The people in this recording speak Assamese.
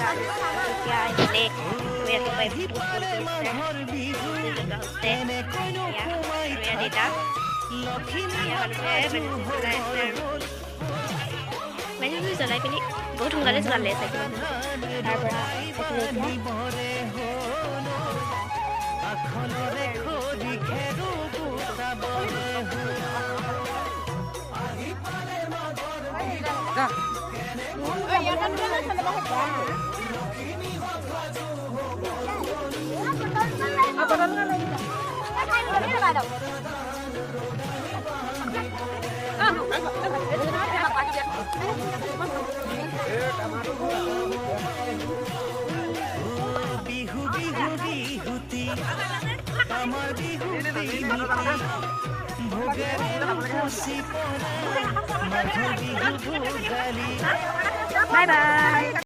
এতিয়া আহিলে ৰাতিপুৱাই দেউতা মেজি জ্বলাই পিনি বহুত সোনকালে জ্বলালে চাগে তাৰ পৰা বিহু বিহু বিহুতি আমাৰ বিহু ভোগালী খুচি পৰা মাঘৰ বিহু ভোগালী বাই বাই